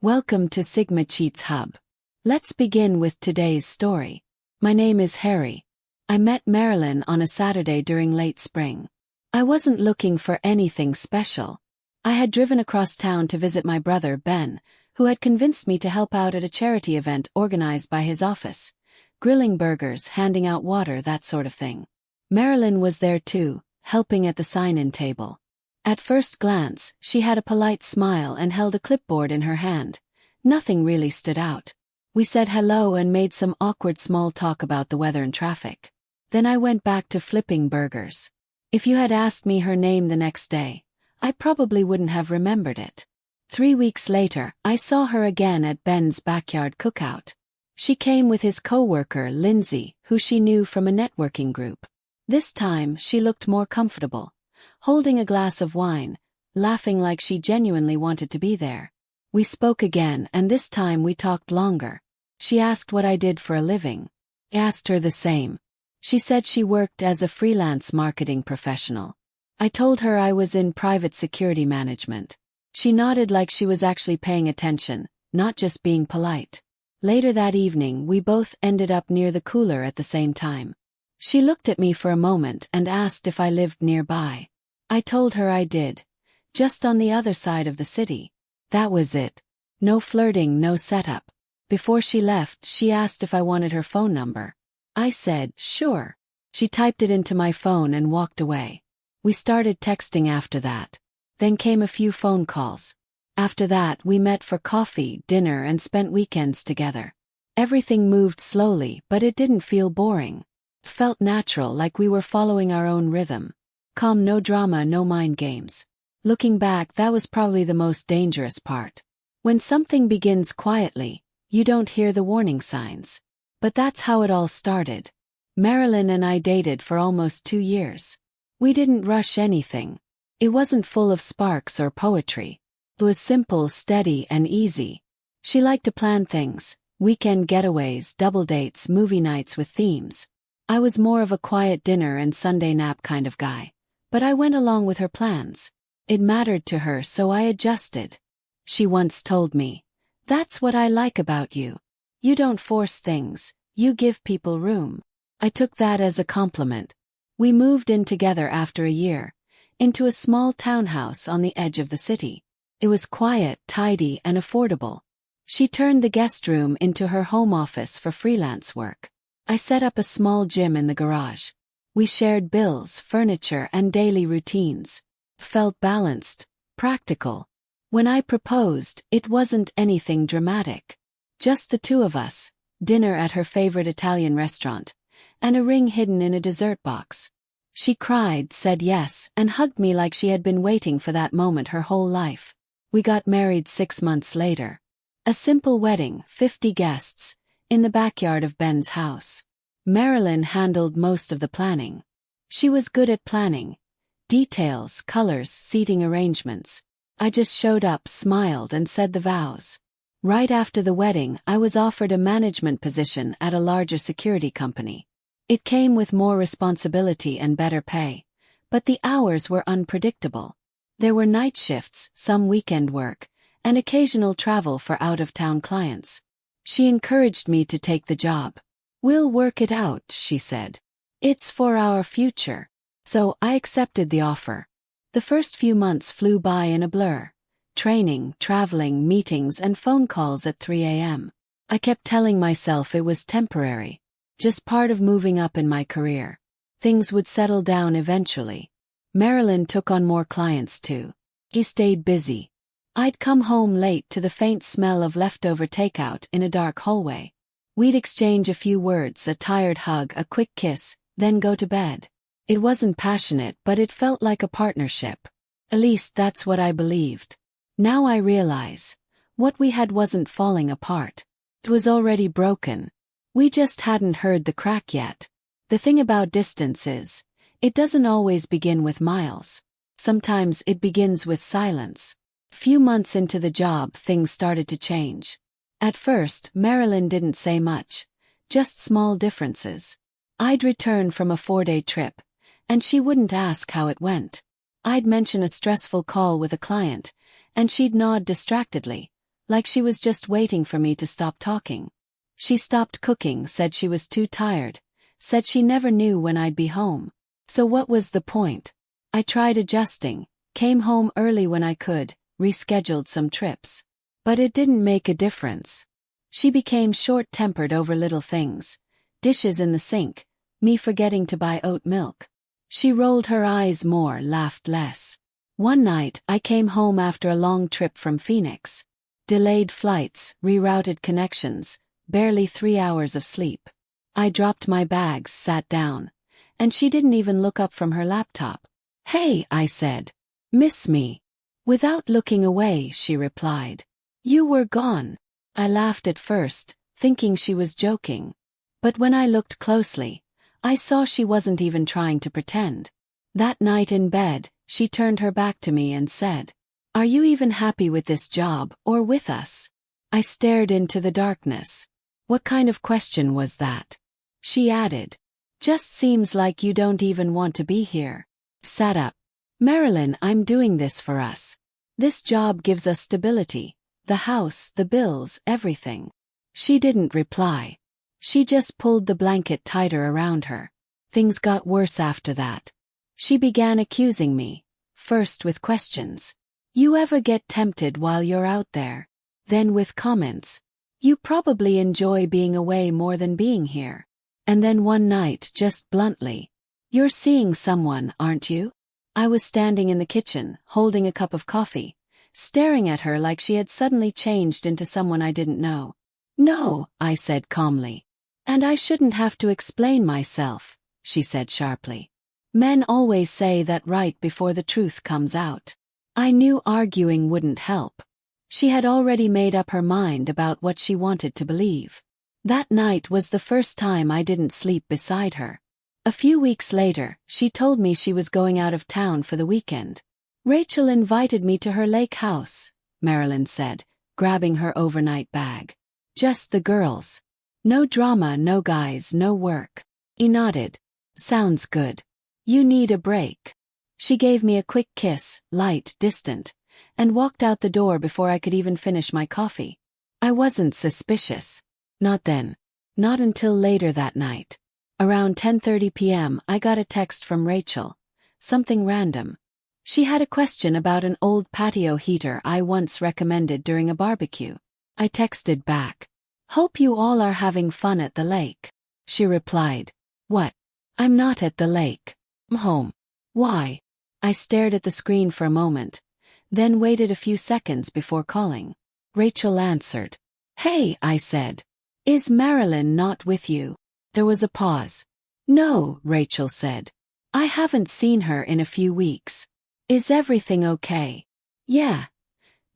Welcome to Sigma Cheats Hub. Let's begin with today's story. My name is Harry. I met Marilyn on a Saturday during late spring. I wasn't looking for anything special. I had driven across town to visit my brother Ben, who had convinced me to help out at a charity event organized by his office. Grilling burgers, handing out water, that sort of thing. Marilyn was there too, helping at the sign-in table. At first glance, she had a polite smile and held a clipboard in her hand. Nothing really stood out. We said hello and made some awkward small talk about the weather and traffic. Then I went back to flipping burgers. If you had asked me her name the next day, I probably wouldn't have remembered it. 3 weeks later, I saw her again at Ben's backyard cookout. She came with his co-worker Lindsay, who she knew from a networking group. This time, she looked more comfortable, holding a glass of wine, laughing like she genuinely wanted to be there. We spoke again, and this time we talked longer. She asked what I did for a living. I asked her the same. She said she worked as a freelance marketing professional. I told her I was in private security management. She nodded like she was actually paying attention, not just being polite. Later that evening, we both ended up near the cooler at the same time. She looked at me for a moment and asked if I lived nearby. I told her I did. Just on the other side of the city. That was it. No flirting, no setup. Before she left, she asked if I wanted her phone number. I said, sure. She typed it into my phone and walked away. We started texting after that. Then came a few phone calls. After that, we met for coffee, dinner, and spent weekends together. Everything moved slowly, but it didn't feel boring. It felt natural, like we were following our own rhythm. Calm, no drama, no mind games. Looking back, that was probably the most dangerous part. When something begins quietly, you don't hear the warning signs. But that's how it all started. Marilyn and I dated for almost 2 years. We didn't rush anything. It wasn't full of sparks or poetry. It was simple, steady, and easy. She liked to plan things, weekend getaways, double dates, movie nights with themes. I was more of a quiet dinner and Sunday nap kind of guy. But I went along with her plans. It mattered to her, so I adjusted. She once told me, "That's what I like about you. You don't force things, you give people room." I took that as a compliment. We moved in together after a year, into a small townhouse on the edge of the city. It was quiet, tidy, and affordable. She turned the guest room into her home office for freelance work. I set up a small gym in the garage. We shared bills, furniture, and daily routines. Felt balanced, practical. When I proposed, it wasn't anything dramatic. Just the two of us, dinner at her favorite Italian restaurant, and a ring hidden in a dessert box. She cried, said yes, and hugged me like she had been waiting for that moment her whole life. We got married 6 months later. A simple wedding, 50 guests, in the backyard of Ben's house. Marilyn handled most of the planning. She was good at planning. Details, colors, seating arrangements. I just showed up, smiled, and said the vows. Right after the wedding, I was offered a management position at a larger security company. It came with more responsibility and better pay. But the hours were unpredictable. There were night shifts, some weekend work, and occasional travel for out-of-town clients. She encouraged me to take the job. "We'll work it out," she said. "It's for our future." So I accepted the offer. The first few months flew by in a blur. Training, traveling, meetings, and phone calls at 3 a.m. I kept telling myself it was temporary. Just part of moving up in my career. Things would settle down eventually. Marilyn took on more clients too. He stayed busy. I'd come home late to the faint smell of leftover takeout in a dark hallway. We'd exchange a few words, a tired hug, a quick kiss, then go to bed. It wasn't passionate, but it felt like a partnership. At least that's what I believed. Now I realize, what we had wasn't falling apart. It was already broken. We just hadn't heard the crack yet. The thing about distance is, it doesn't always begin with miles. Sometimes it begins with silence. Few months into the job, things started to change. At first, Marilyn didn't say much, just small differences. I'd return from a 4-day trip, and she wouldn't ask how it went. I'd mention a stressful call with a client, and she'd nod distractedly, like she was just waiting for me to stop talking. She stopped cooking, said she was too tired, said she never knew when I'd be home. So what was the point? I tried adjusting, came home early when I could, rescheduled some trips. But it didn't make a difference. She became short-tempered over little things. Dishes in the sink, me forgetting to buy oat milk. She rolled her eyes more, laughed less. One night, I came home after a long trip from Phoenix. Delayed flights, rerouted connections, barely 3 hours of sleep. I dropped my bags, sat down, and she didn't even look up from her laptop. "Hey," I said. "Miss me?" Without looking away, she replied. "You were gone." I laughed at first, thinking she was joking. But when I looked closely, I saw she wasn't even trying to pretend. That night in bed, she turned her back to me and said, "Are you even happy with this job, or with us?" I stared into the darkness. What kind of question was that? She added, "Just seems like you don't even want to be here." Sat up. "Marilyn, I'm doing this for us. This job gives us stability. The house, the bills, everything." She didn't reply. She just pulled the blanket tighter around her. Things got worse after that. She began accusing me, first with questions. "You ever get tempted while you're out there?" Then with comments. "You probably enjoy being away more than being here." And then one night, just bluntly, "You're seeing someone, aren't you?" I was standing in the kitchen, holding a cup of coffee, staring at her like she had suddenly changed into someone I didn't know. "No," I said calmly. "And I shouldn't have to explain myself," she said sharply. "Men always say that right before the truth comes out." I knew arguing wouldn't help. She had already made up her mind about what she wanted to believe. That night was the first time I didn't sleep beside her. A few weeks later, she told me she was going out of town for the weekend. "Rachel invited me to her lake house," Marilyn said, grabbing her overnight bag. "Just the girls. No drama, no guys, no work." He nodded. "Sounds good. You need a break." She gave me a quick kiss, light, distant, and walked out the door before I could even finish my coffee. I wasn't suspicious. Not then. Not until later that night. Around 10:30 p.m. I got a text from Rachel. Something random. She had a question about an old patio heater I once recommended during a barbecue. I texted back. "Hope you all are having fun at the lake." She replied. "What? I'm not at the lake. I'm home." "Why?" I stared at the screen for a moment, then waited a few seconds before calling. Rachel answered. "Hey," I said. "Is Marilyn not with you?" There was a pause. "No," Rachel said. "I haven't seen her in a few weeks. Is everything okay?" "Yeah.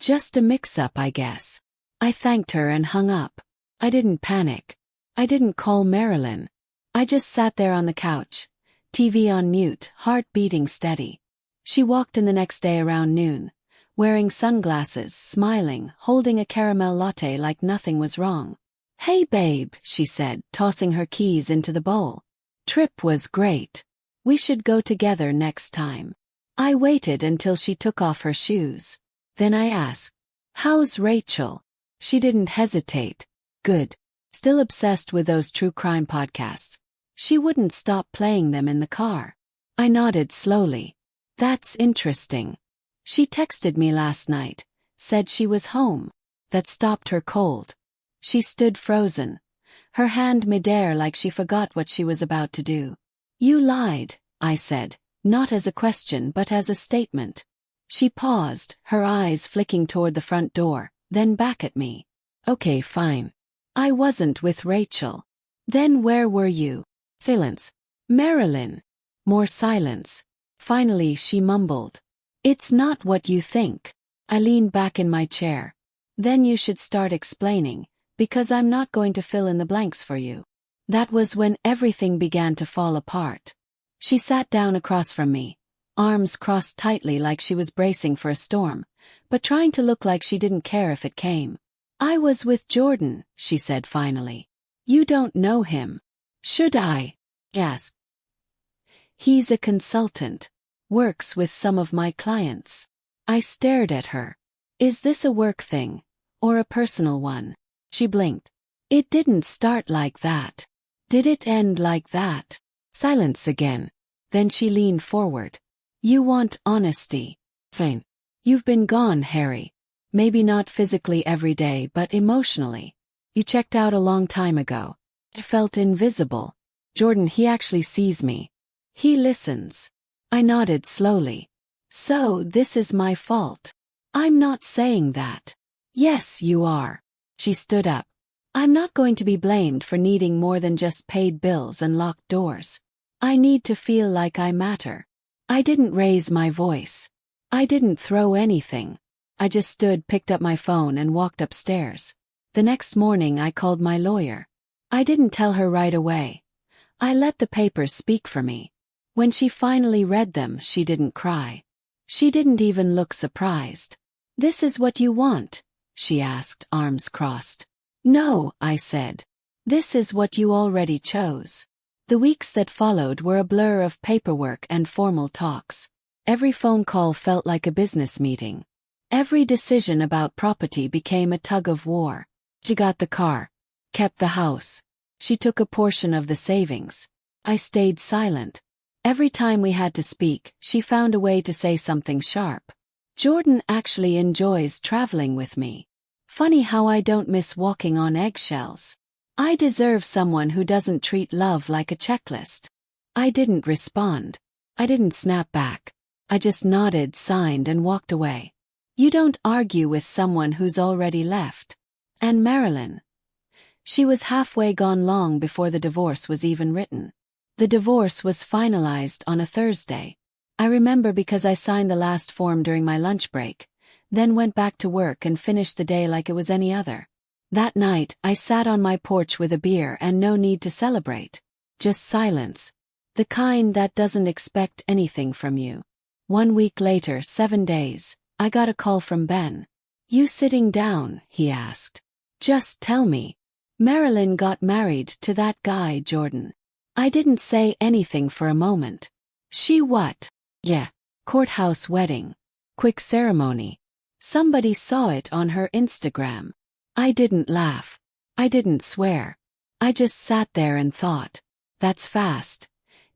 Just a mix-up, I guess." I thanked her and hung up. I didn't panic. I didn't call Marilyn. I just sat there on the couch, TV on mute, heart beating steady. She walked in the next day around noon, wearing sunglasses, smiling, holding a caramel latte like nothing was wrong. "Hey babe," she said, tossing her keys into the bowl. "Trip was great. We should go together next time." I waited until she took off her shoes. Then I asked, "How's Rachel?" She didn't hesitate. "Good. Still obsessed with those true crime podcasts. She wouldn't stop playing them in the car." I nodded slowly. "That's interesting. She texted me last night, said she was home." That stopped her cold. She stood frozen, her hand midair like she forgot what she was about to do. "You lied," I said, not as a question but as a statement. She paused, her eyes flicking toward the front door, then back at me. "Okay, fine. I wasn't with Rachel." "Then where were you?" Silence. "Marilyn." More silence. Finally she mumbled. "It's not what you think." I leaned back in my chair. "Then you should start explaining, because I'm not going to fill in the blanks for you." That was when everything began to fall apart. She sat down across from me, arms crossed tightly like she was bracing for a storm, but trying to look like she didn't care if it came. "I was with Jordan," she said finally. "You don't know him." "Should I?" asked. "He's a consultant. Works with some of my clients." I stared at her. "Is this a work thing? Or a personal one? She blinked. It didn't start like that. Did it end like that? Silence again. Then she leaned forward. You want honesty. Fine. You've been gone, Harry. Maybe not physically every day, but emotionally. You checked out a long time ago. I felt invisible. Jordan, he actually sees me. He listens. I nodded slowly. So, this is my fault. I'm not saying that. Yes, you are. She stood up. I'm not going to be blamed for needing more than just paid bills and locked doors. I need to feel like I matter. I didn't raise my voice. I didn't throw anything. I just stood, picked up my phone, and walked upstairs. The next morning I called my lawyer. I didn't tell her right away. I let the papers speak for me. When she finally read them, she didn't cry. She didn't even look surprised. This is what you want? She asked, arms crossed. No, I said. This is what you already chose. The weeks that followed were a blur of paperwork and formal talks. Every phone call felt like a business meeting. Every decision about property became a tug of war. She got the car, kept the house. She took a portion of the savings. I stayed silent. Every time we had to speak, she found a way to say something sharp. Jordan actually enjoys traveling with me. Funny how I don't miss walking on eggshells. I deserve someone who doesn't treat love like a checklist. I didn't respond. I didn't snap back. I just nodded, signed, and walked away. You don't argue with someone who's already left. And Marilyn. She was halfway gone long before the divorce was even written. The divorce was finalized on a Thursday. I remember because I signed the last form during my lunch break, then went back to work and finished the day like it was any other. That night, I sat on my porch with a beer and no need to celebrate. Just silence. The kind that doesn't expect anything from you. 1 week later, 7 days, I got a call from Ben. You sitting down? He asked. Just tell me. Marilyn got married to that guy, Jordan. I didn't say anything for a moment. She what? Yeah. Courthouse wedding. Quick ceremony. Somebody saw it on her Instagram. I didn't laugh. I didn't swear. I just sat there and thought. That's fast.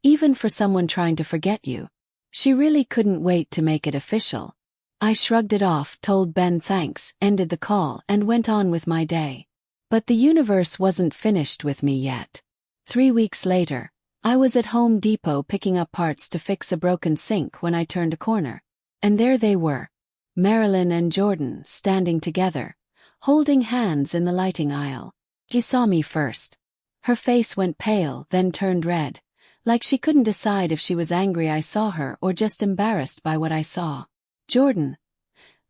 Even for someone trying to forget you. She really couldn't wait to make it official. I shrugged it off, told Ben thanks, ended the call, and went on with my day. But the universe wasn't finished with me yet. 3 weeks later, I was at Home Depot picking up parts to fix a broken sink when I turned a corner. And there they were. Marilyn and Jordan, standing together, holding hands in the lighting aisle. She saw me first. Her face went pale, then turned red, like she couldn't decide if she was angry I saw her or just embarrassed by what I saw. Jordan.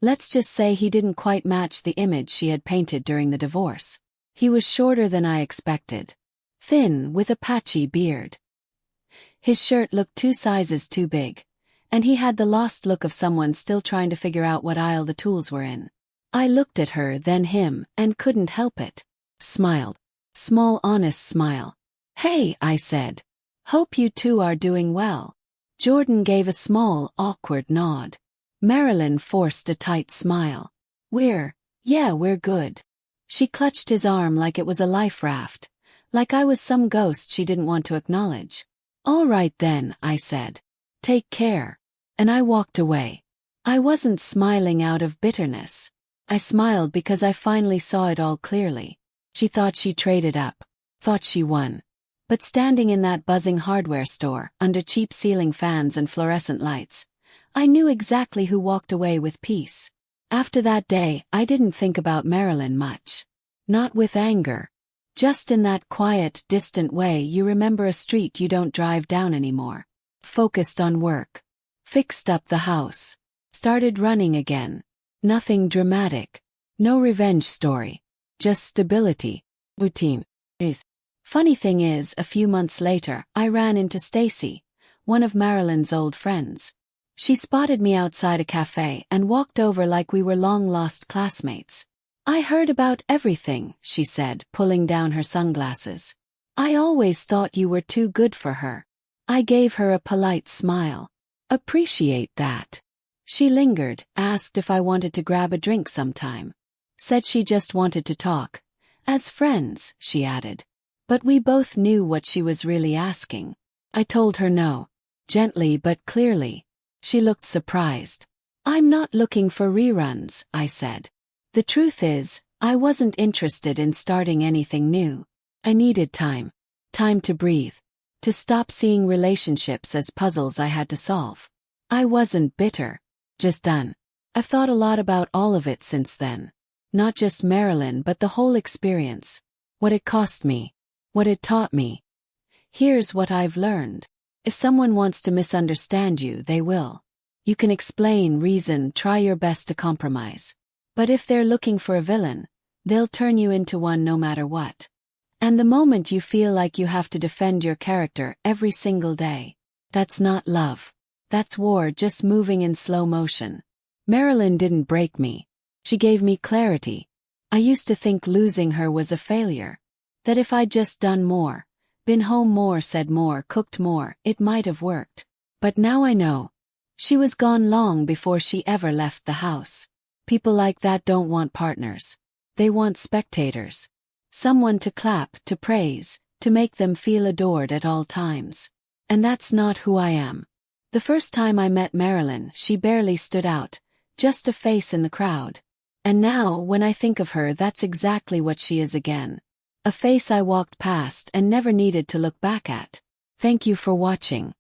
Let's just say he didn't quite match the image she had painted during the divorce. He was shorter than I expected. Thin, with a patchy beard. His shirt looked 2 sizes too big, and he had the lost look of someone still trying to figure out what aisle the tools were in. I looked at her, then him, and couldn't help it. Smiled. Small, honest smile. Hey, I said. Hope you two are doing well. Jordan gave a small, awkward nod. Marilyn forced a tight smile. Yeah, we're good. She clutched his arm like it was a life raft, like I was some ghost she didn't want to acknowledge. All right then, I said. Take care. And I walked away. I wasn't smiling out of bitterness. I smiled because I finally saw it all clearly. She thought she traded up. Thought she won. But standing in that buzzing hardware store, under cheap ceiling fans and fluorescent lights, I knew exactly who walked away with peace. After that day, I didn't think about Marilyn much. Not with anger. Just in that quiet, distant way you remember a street you don't drive down anymore. Focused on work. Fixed up the house. Started running again. Nothing dramatic. No revenge story. Just stability. Routine. Funny thing is, a few months later, I ran into Stacy, one of Marilyn's old friends. She spotted me outside a cafe and walked over like we were long-lost classmates. I heard about everything, she said, pulling down her sunglasses. I always thought you were too good for her. I gave her a polite smile. Appreciate that. She lingered, asked if I wanted to grab a drink sometime. Said she just wanted to talk. As friends, she added. But we both knew what she was really asking. I told her no. Gently but clearly. She looked surprised. I'm not looking for reruns, I said. The truth is, I wasn't interested in starting anything new. I needed time. Time to breathe. To stop seeing relationships as puzzles I had to solve. I wasn't bitter. Just done. I've thought a lot about all of it since then. Not just Marilyn but the whole experience. What it cost me. What it taught me. Here's what I've learned. If someone wants to misunderstand you, they will. You can explain, reason, try your best to compromise. But if they're looking for a villain, they'll turn you into one no matter what. And the moment you feel like you have to defend your character every single day, that's not love. That's war just moving in slow motion. Marilyn didn't break me. She gave me clarity. I used to think losing her was a failure. That if I'd just done more, been home more, said more, cooked more, it might have worked. But now I know. She was gone long before she ever left the house. People like that don't want partners. They want spectators. Someone to clap, to praise, to make them feel adored at all times. And that's not who I am. The first time I met Marilyn, she barely stood out, just a face in the crowd. And now, when I think of her, that's exactly what she is again. A face I walked past and never needed to look back at. Thank you for watching.